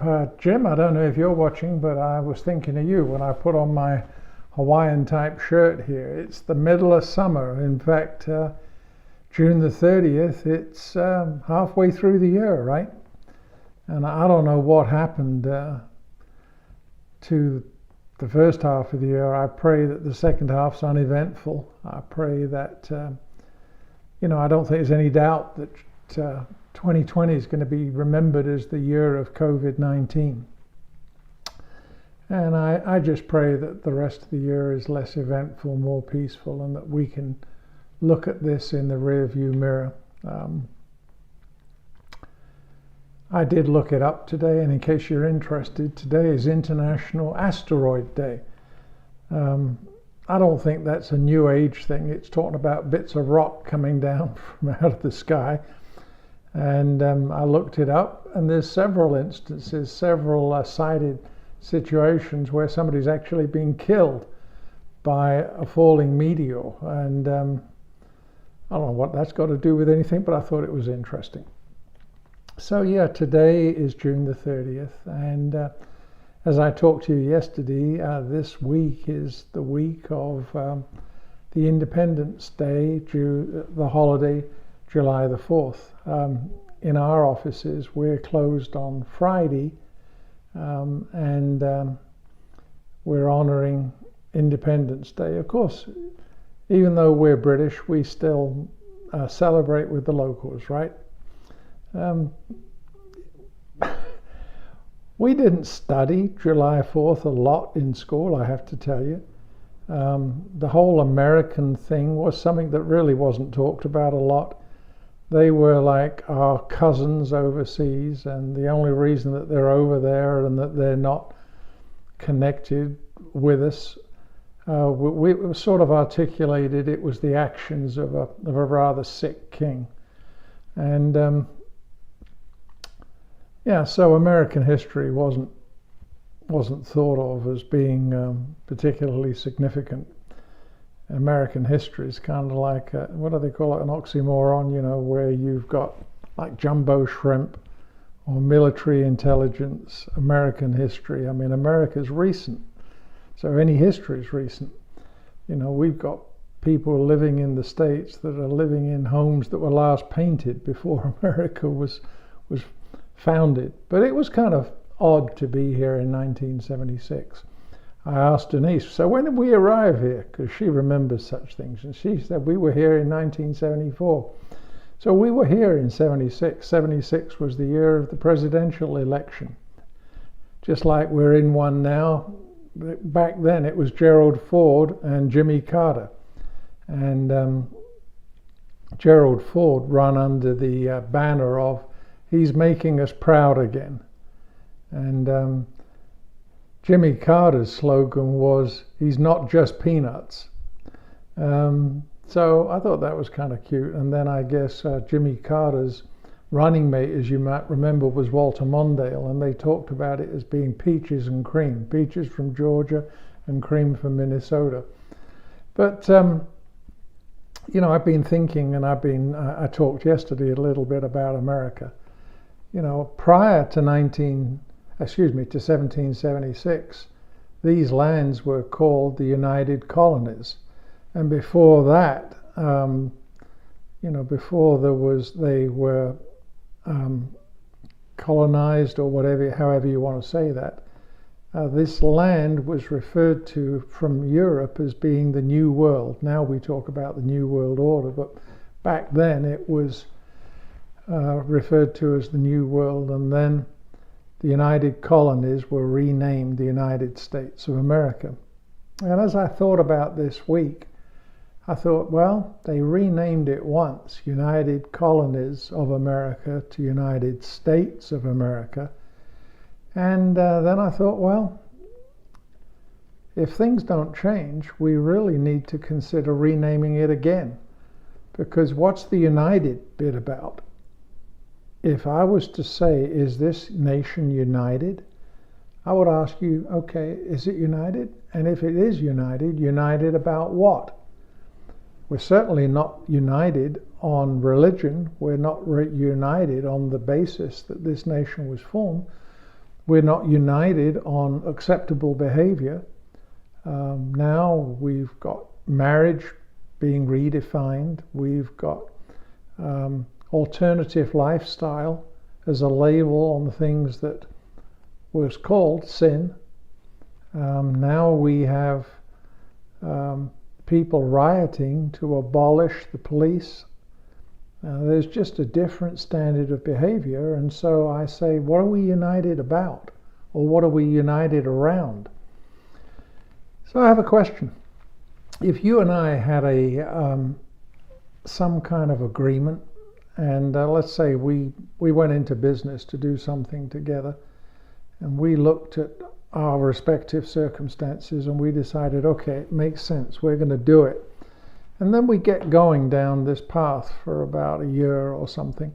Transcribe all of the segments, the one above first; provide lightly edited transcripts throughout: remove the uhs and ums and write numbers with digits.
Jim, I don't know if you're watching, but I was thinking of you when I put on my Hawaiian type shirt here. It's the middle of summer. In fact, June the 30th, it's halfway through the year, right? And I don't know what happened to the first half of the year. I pray that the second half's uneventful. I pray that, I don't think there's any doubt that 2020 is going to be remembered as the year of COVID-19. And I just pray that the rest of the year is less eventful, more peaceful, and that we can look at this in the rearview mirror. I did look it up today, and in case you're interested, today is International Asteroid Day. I don't think that's a new age thing. It's talking about bits of rock coming down from out of the sky. And I looked it up, and there's several instances, several cited situations where somebody's actually been killed by a falling meteor. And I don't know what that's got to do with anything, but I thought it was interesting. So yeah, today is June the 30th, and as I talked to you yesterday, this week is the week of the Independence Day, the holiday, July the 4th. In our offices, we're closed on Friday, and we're honoring Independence Day. Of course, even though we're British, we still celebrate with the locals, right? We didn't study July 4th a lot in school, I have to tell you. The whole American thing was something that really wasn't talked about a lot. They were like our cousins overseas, and the only reason that they're over there and that they're not connected with us, we sort of articulated it was the actions of a rather sick king. And so American history wasn't thought of as being particularly significant. American history is kind of like, what do they call it, an oxymoron, where you've got like jumbo shrimp or military intelligence, American history. I mean, America's recent, so any history is recent. We've got people living in the States that are living in homes that were last painted before America was founded. But it was kind of odd to be here in 1976. I asked Denise, so when did we arrive here? Because she remembers such things. And she said, we were here in 1974. So we were here in 76. 76 was the year of the presidential election. Just like we're in one now. Back then it was Gerald Ford and Jimmy Carter. And Gerald Ford ran under the banner of, he's making us proud again. And Jimmy Carter's slogan was, he's not just peanuts. So I thought that was kind of cute. And then I guess Jimmy Carter's running mate, as you might remember, was Walter Mondale. And they talked about it as being peaches and cream. Peaches from Georgia and cream from Minnesota. But, I've been thinking, and I talked yesterday a little bit about America. Prior to 1776, these lands were called the United Colonies. And before that, before they were colonized, or whatever, however you want to say that, this land was referred to from Europe as being the New World. Now we talk about the New World Order, but back then it was referred to as the New World, and then the United Colonies were renamed the United States of America. And as I thought about this week, I thought, well, they renamed it once, United Colonies of America to United States of America. And then I thought, well, if things don't change, we really need to consider renaming it again. Because what's the United bit about? If I was to say, is this nation united? I would ask you, okay, is it united? And if it is united, united about what? We're certainly not united on religion. We're not united on the basis that this nation was formed. We're not united on acceptable behavior. Now we've got marriage being redefined. We've got alternative lifestyle as a label on the things that was called sin. Now we have people rioting to abolish the police. There's just a different standard of behavior, and so I say, what are we united about, or what are we united around? So I have a question. If you and I had some kind of agreement, and let's say we went into business to do something together, and we looked at our respective circumstances and we decided, okay, it makes sense, we're going to do it. And then we get going down this path for about a year or something,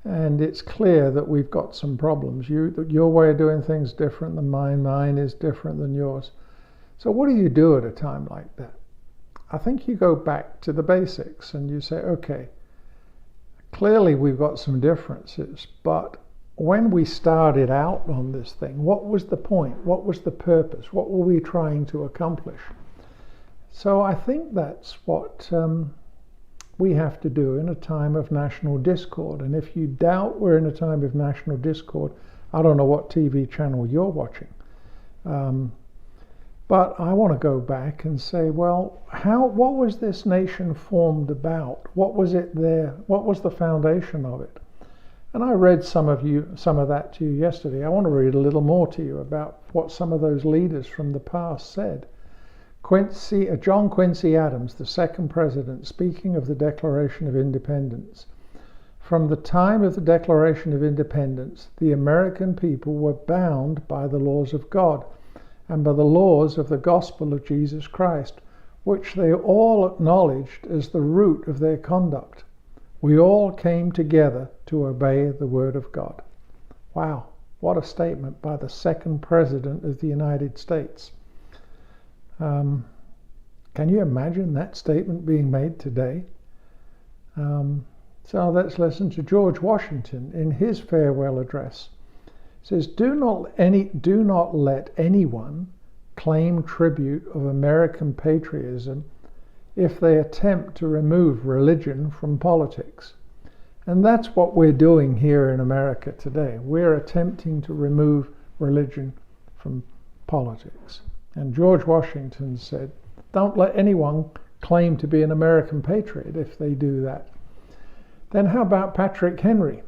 and it's clear that we've got some problems. Your way of doing things is different than mine. Mine is different than yours. So what do you do at a time like that? I think you go back to the basics and you say, okay, clearly we've got some differences, but when we started out on this thing, what was the point? What was the purpose? What were we trying to accomplish? So I think that's what we have to do in a time of national discord. And if you doubt we're in a time of national discord, I don't know what TV channel you're watching. But I want to go back and say, well, what was this nation formed about? What was it there? What was the foundation of it? And I read some of that to you yesterday. I want to read a little more to you about what some of those leaders from the past said. John Quincy Adams, the second president, speaking of the Declaration of Independence. From the time of the Declaration of Independence, the American people were bound by the laws of God and by the laws of the gospel of Jesus Christ, which they all acknowledged as the root of their conduct. We all came together to obey the word of God. Wow, what a statement by the second president of the United States. Can you imagine that statement being made today? So let's listen to George Washington in his farewell address. It says, do not let anyone claim tribute of American patriotism if they attempt to remove religion from politics. And that's what we're doing here in America today. We're attempting to remove religion from politics. And George Washington said, don't let anyone claim to be an American patriot if they do that. Then how about Patrick Henry?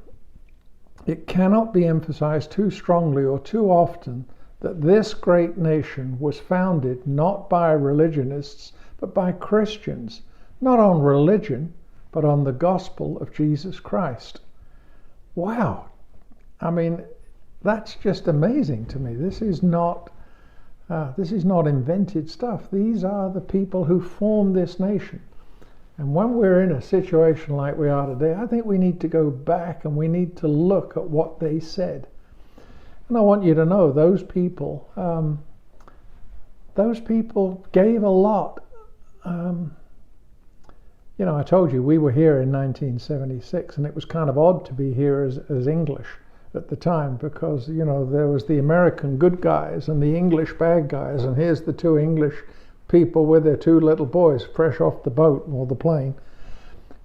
It cannot be emphasized too strongly or too often that this great nation was founded not by religionists, but by Christians, not on religion, but on the gospel of Jesus Christ. Wow. I mean, that's just amazing to me. This is not invented stuff. These are the people who formed this nation. And when we're in a situation like we are today, I think we need to go back and we need to look at what they said. And I want you to know those people gave a lot. I told you we were here in 1976, and it was kind of odd to be here as English at the time, because there was the American good guys and the English bad guys, and here's the two English people with their two little boys fresh off the boat or the plane.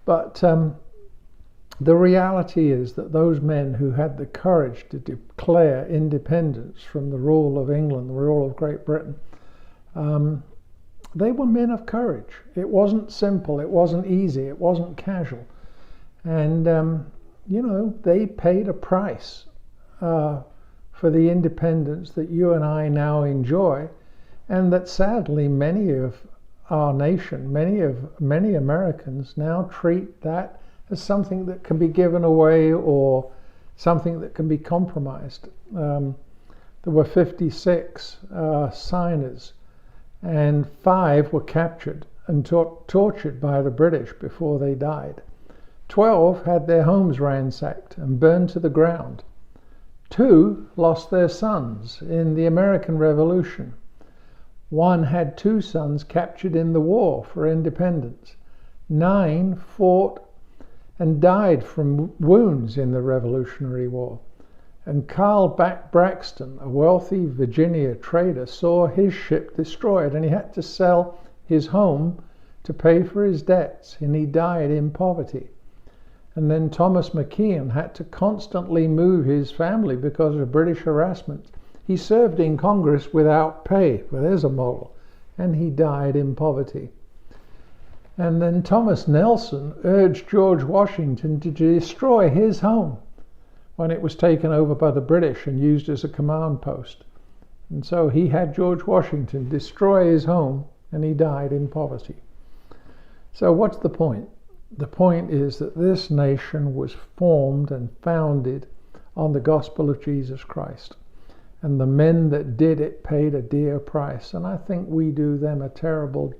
But the reality is that those men who had the courage to declare independence from the rule of England, the rule of Great Britain, they were men of courage. It wasn't simple, it wasn't easy, it wasn't casual. And they paid a price for the independence that you and I now enjoy, and that sadly many of our nation, many Americans now treat that as something that can be given away or something that can be compromised. There were 56 signers, and 5 were captured and tortured by the British before they died. 12 had their homes ransacked and burned to the ground. 2 lost their sons in the American Revolution. 1 had 2 sons captured in the war for independence. 9 fought and died from wounds in the Revolutionary War. And Carl Braxton, a wealthy Virginia trader, saw his ship destroyed, and he had to sell his home to pay for his debts, and he died in poverty. And then Thomas McKeon had to constantly move his family because of British harassment. He served in Congress without pay. Well, there's a model. And he died in poverty. And then Thomas Nelson urged George Washington to destroy his home when it was taken over by the British and used as a command post. And so he had George Washington destroy his home, and he died in poverty. So what's the point? The point is that this nation was formed and founded on the gospel of Jesus Christ. And the men that did it paid a dear price. And I think we do them a terrible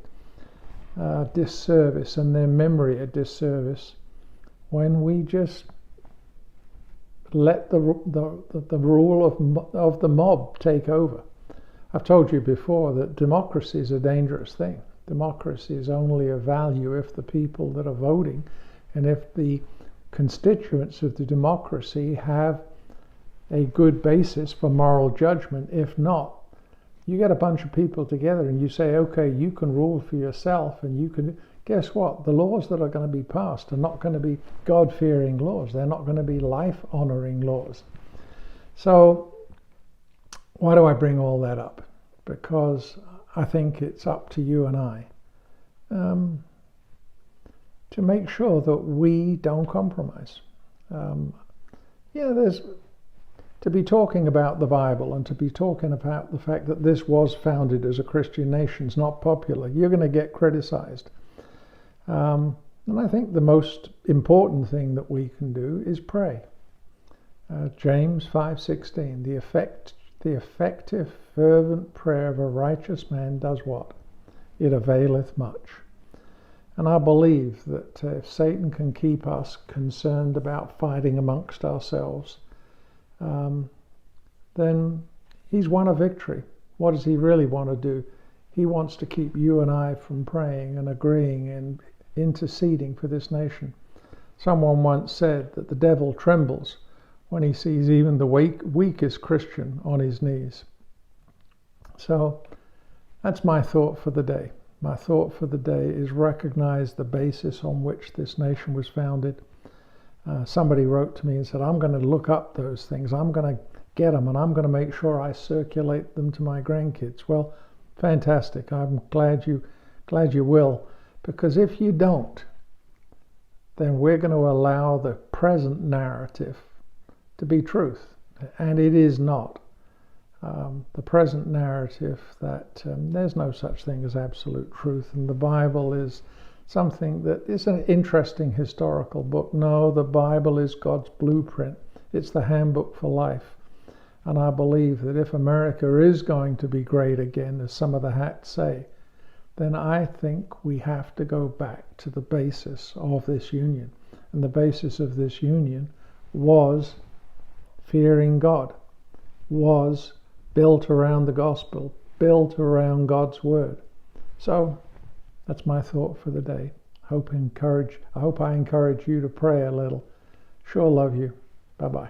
disservice, and their memory a disservice, when we just let the rule of the mob take over. I've told you before that democracy is a dangerous thing. Democracy is only of value if the people that are voting, and if the constituents of the democracy have a good basis for moral judgment. If not, you get a bunch of people together and you say, okay, you can rule for yourself, and you can, guess what? The laws that are going to be passed are not going to be God-fearing laws. They're not going to be life-honoring laws. So why do I bring all that up? Because I think it's up to you and I to make sure that we don't compromise. There's to be talking about the Bible and to be talking about the fact that this was founded as a Christian nation is not popular. You're going to get criticized. And I think the most important thing that we can do is pray. James 5:16, the effective, fervent prayer of a righteous man does what? It availeth much. And I believe that if Satan can keep us concerned about fighting amongst ourselves, then he's won a victory. What does he really want to do? He wants to keep you and I from praying and agreeing and interceding for this nation. Someone once said that the devil trembles when he sees even the weakest Christian on his knees. So that's my thought for the day. My thought for the day is recognize the basis on which this nation was founded. Somebody wrote to me and said, I'm going to look up those things. I'm going to get them, and I'm going to make sure I circulate them to my grandkids. Well, fantastic. I'm glad you will, because if you don't, then we're going to allow the present narrative to be truth, and it is not. The present narrative that there's no such thing as absolute truth, and the Bible is something that is an interesting historical book. No, the Bible is God's blueprint. It's the handbook for life. And I believe that if America is going to be great again, as some of the hats say, then I think we have to go back to the basis of this union. And the basis of this union was fearing God, was built around the gospel, built around God's word. So that's my thought for the day. I hope I encourage you to pray a little. Sure love you. Bye-bye.